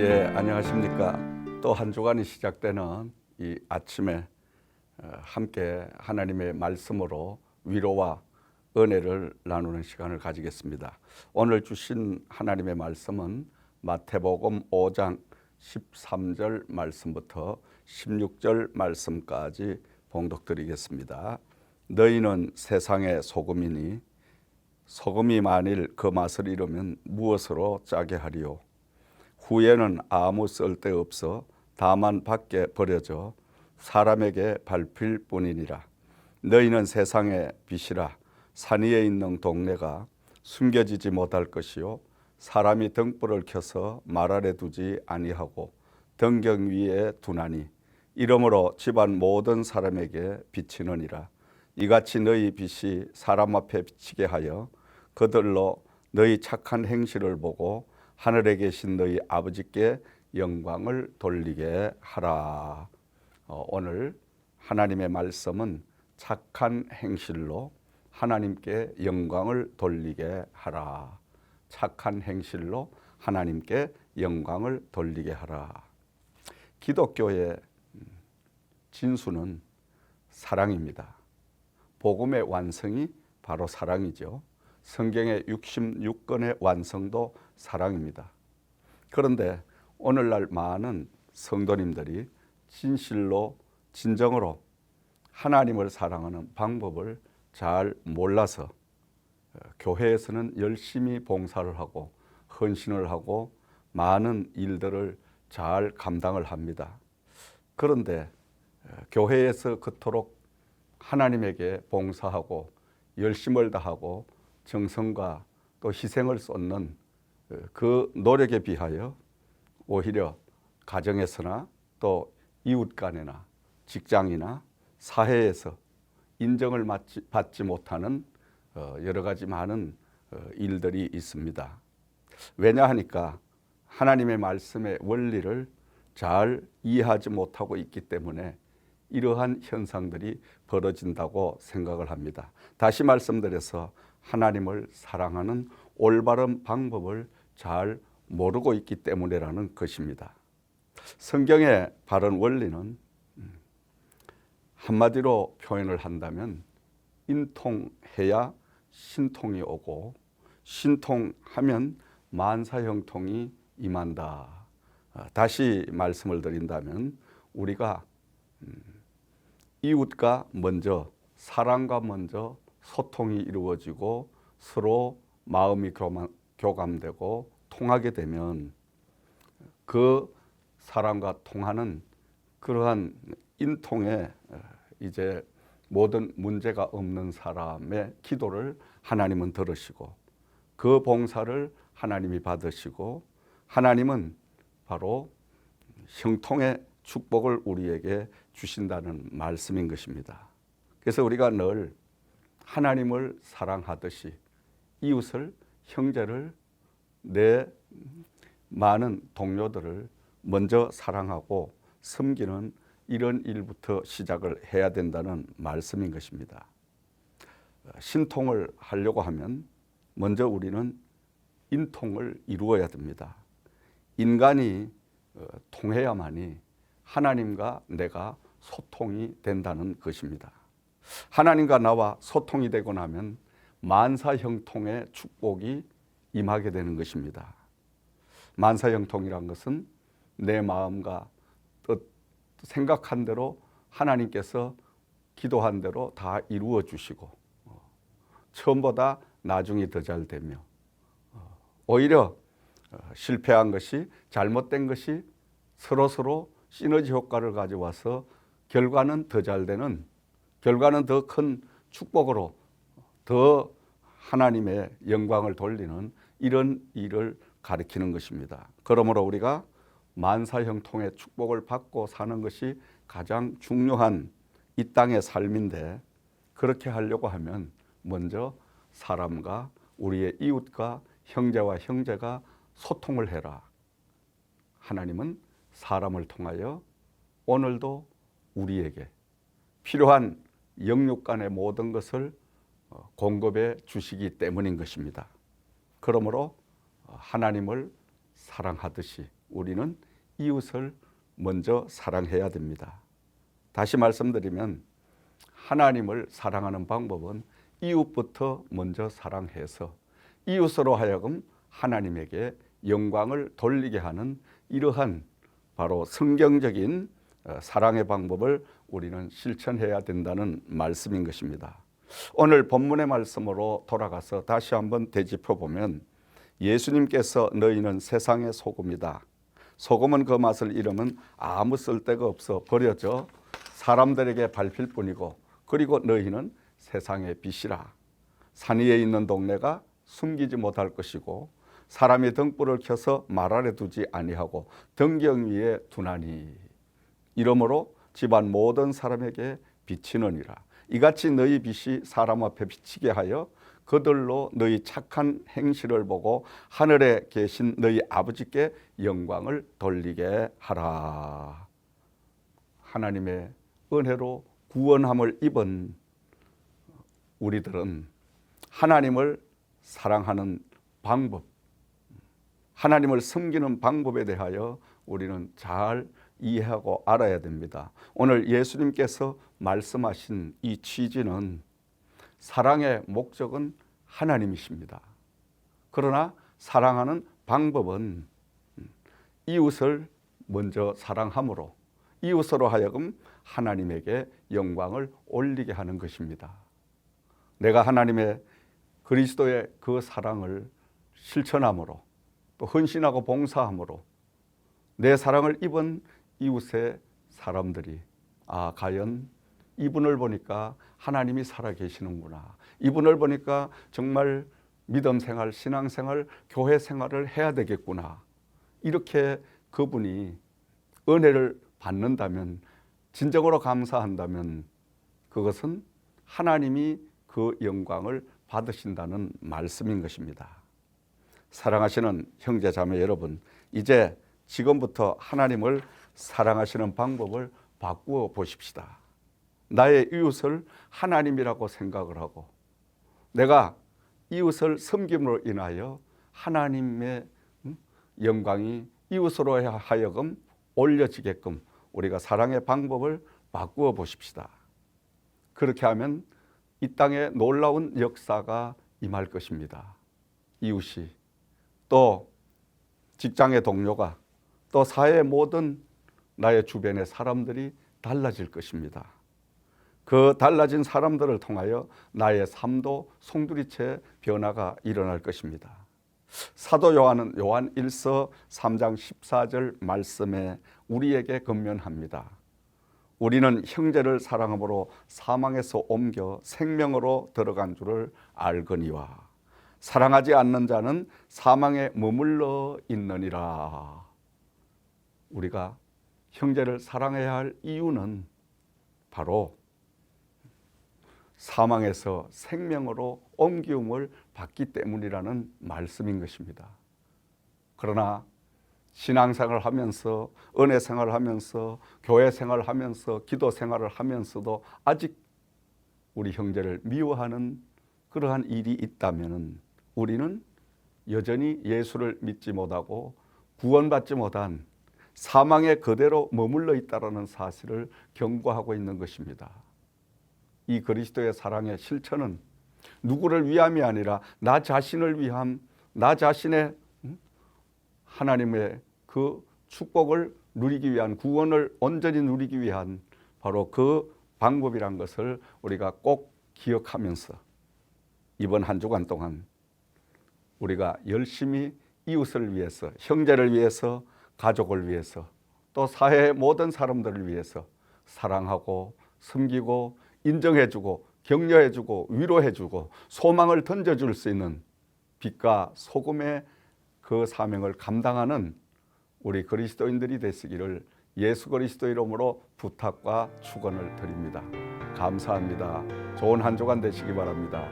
안녕하십니까. 또 한 주간이 시작되는 이 아침에 함께 하나님의 말씀으로 위로와 은혜를 나누는 시간을 가지겠습니다. 오늘 주신 하나님의 말씀은 마태복음 5장 13절 말씀부터 16절 말씀까지 봉독드리겠습니다. 너희는 세상의 소금이니 소금이 만일 그 맛을 잃으면 무엇으로 짜게 하리요? 후에는 아무 쓸데없어 다만 밖에 버려져 사람에게 밟힐 뿐이니라. 너희는 세상의 빛이라. 산 위에 있는 동네가 숨겨지지 못할 것이요 사람이 등불을 켜서 말 아래 두지 아니하고 등경 위에 두나니 이러므로 집안 모든 사람에게 비치느니라. 이같이 너희 빛이 사람 앞에 비치게 하여 그들로 너희 착한 행실을 보고 하늘에 계신 너희 아버지께 영광을 돌리게 하라. 오늘 하나님의 말씀은 착한 행실로 하나님께 영광을 돌리게 하라. 착한 행실로 하나님께 영광을 돌리게 하라. 기독교의 진수는 사랑입니다. 복음의 완성이 바로 사랑이죠. 성경의 66권의 완성도 사랑입니다. 그런데 오늘날 많은 성도님들이 진실로 진정으로 하나님을 사랑하는 방법을 잘 몰라서 교회에서는 열심히 봉사를 하고 헌신을 하고 많은 일들을 잘 감당을 합니다. 그런데 교회에서 그토록 하나님에게 봉사하고 열심을 다하고 정성과 또 희생을 쏟는 그 노력에 비하여 오히려 가정에서나 또 이웃 간에나 직장이나 사회에서 인정을 받지 못하는 여러 가지 많은 일들이 있습니다. 왜냐하니까 하나님의 말씀의 원리를 잘 이해하지 못하고 있기 때문에 이러한 현상들이 벌어진다고 생각을 합니다. 다시 말씀드려서 하나님을 사랑하는 올바른 방법을 잘 모르고 있기 때문이라는 것입니다. 성경의 바른 원리는 한마디로 표현을 한다면 인통해야 신통이 오고 신통하면 만사형통이 임한다. 다시 말씀을 드린다면 우리가 이웃과 먼저 사랑과 먼저 소통이 이루어지고 서로 마음이 교감되고 통하게 되면 그 사람과 통하는 그러한 인통에 이제 모든 문제가 없는 사람의 기도를 하나님은 들으시고 그 봉사를 하나님이 받으시고 하나님은 바로 형통의 축복을 우리에게 주신다는 말씀인 것입니다. 그래서 우리가 늘 하나님을 사랑하듯이 이웃을, 형제를, 내 많은 동료들을 먼저 사랑하고 섬기는 이런 일부터 시작을 해야 된다는 말씀인 것입니다. 신통을 하려고 하면 먼저 우리는 인통을 이루어야 됩니다. 인간이 통해야만이 하나님과 내가 소통이 된다는 것입니다. 하나님과 나와 소통이 되고 나면 만사형통의 축복이 임하게 되는 것입니다. 만사형통이란 것은 내 마음과 뜻, 생각한 대로 하나님께서 기도한 대로 다 이루어 주시고 처음보다 나중이 더 잘 되며 오히려 실패한 것이 잘못된 것이 서로 시너지 효과를 가져와서 결과는 더 잘 되는 결과는 더 큰 축복으로 더 하나님의 영광을 돌리는 이런 일을 가리키는 것입니다. 그러므로 우리가 만사형통의 축복을 받고 사는 것이 가장 중요한 이 땅의 삶인데 그렇게 하려고 하면 먼저 사람과 우리의 이웃과 형제와 형제가 소통을 해라. 하나님은 사람을 통하여 오늘도 우리에게 필요한 영육간의 모든 것을 공급해 주시기 때문인 것입니다. 그러므로 하나님을 사랑하듯이 우리는 이웃을 먼저 사랑해야 됩니다. 다시 말씀드리면 하나님을 사랑하는 방법은 이웃부터 먼저 사랑해서 이웃으로 하여금 하나님에게 영광을 돌리게 하는 이러한 바로 성경적인 사랑의 방법을 우리는 실천해야 된다는 말씀인 것입니다. 오늘 본문의 말씀으로 돌아가서 다시 한번 되짚어 보면 예수님께서 너희는 세상의 소금이다. 소금은 그 맛을 잃으면 아무 쓸데가 없어 버려져 사람들에게 밟힐 뿐이고 그리고 너희는 세상의 빛이라. 산 위에 있는 동네가 숨기지 못할 것이고 사람이 등불을 켜서 말 아래 두지 아니하고 등경 위에 두나니 이러므로 집안 모든 사람에게 비치느니라. 이같이 너희 빛이 사람 앞에 비치게 하여 그들로 너희 착한 행실을 보고 하늘에 계신 너희 아버지께 영광을 돌리게 하라. 하나님의 은혜로 구원함을 입은 우리들은 하나님을 사랑하는 방법, 하나님을 섬기는 방법에 대하여 우리는 잘 이해하고 알아야 됩니다. 오늘 예수님께서 말씀하신 이 취지는 사랑의 목적은 하나님이십니다. 그러나 사랑하는 방법은 이웃을 먼저 사랑함으로 이웃으로 하여금 하나님에게 영광을 올리게 하는 것입니다. 내가 하나님의 그리스도의 그 사랑을 실천함으로 또 헌신하고 봉사함으로 내 사랑을 입은 이웃의 사람들이 과연 이분을 보니까 하나님이 살아계시는구나. 이분을 보니까 정말 믿음 생활, 신앙 생활, 교회 생활을 해야 되겠구나. 이렇게 그분이 은혜를 받는다면, 진정으로 감사한다면 그것은 하나님이 그 영광을 받으신다는 말씀인 것입니다. 사랑하시는 형제 자매 여러분, 이제 지금부터 하나님을 사랑하시는 방법을 바꾸어 보십시다. 나의 이웃을 하나님이라고 생각을 하고 내가 이웃을 섬김으로 인하여 하나님의 영광이 이웃으로 하여금 올려지게끔 우리가 사랑의 방법을 바꾸어 보십시다. 그렇게 하면 이 땅에 놀라운 역사가 임할 것입니다. 이웃이, 또 직장의 동료가, 또 사회의 모든 나의 주변의 사람들이 달라질 것입니다. 그 달라진 사람들을 통하여 나의 삶도 송두리째 변화가 일어날 것입니다. 사도 요한은 요한 1서 3장 14절 말씀에 우리에게 권면합니다. 우리는 형제를 사랑함으로 사망에서 옮겨 생명으로 들어간 줄을 알거니와 사랑하지 않는 자는 사망에 머물러 있느니라. 우리가 형제를 사랑해야 할 이유는 바로 사망에서 생명으로 옮기움을 받기 때문이라는 말씀인 것입니다. 그러나 신앙생활을 하면서, 은혜 생활을 하면서, 교회 생활을 하면서, 기도 생활을 하면서도 아직 우리 형제를 미워하는 그러한 일이 있다면 우리는 여전히 예수를 믿지 못하고 구원받지 못한 사망에 그대로 머물러 있다는 사실을 경고하고 있는 것입니다. 이 그리스도의 사랑의 실천은 누구를 위함이 아니라 나 자신을 위함, 나 자신의 하나님의 그 축복을 누리기 위한, 구원을 온전히 누리기 위한 바로 그 방법이란 것을 우리가 꼭 기억하면서 이번 한 주간 동안 우리가 열심히 이웃을 위해서, 형제를 위해서, 가족을 위해서, 또 사회의 모든 사람들을 위해서 사랑하고 섬기고 인정해주고 격려해주고 위로해주고 소망을 던져줄 수 있는 빛과 소금의 그 사명을 감당하는 우리 그리스도인들이 되시기를 예수 그리스도 이름으로 부탁과 축원을 드립니다. 감사합니다. 좋은 한 주간 되시기 바랍니다.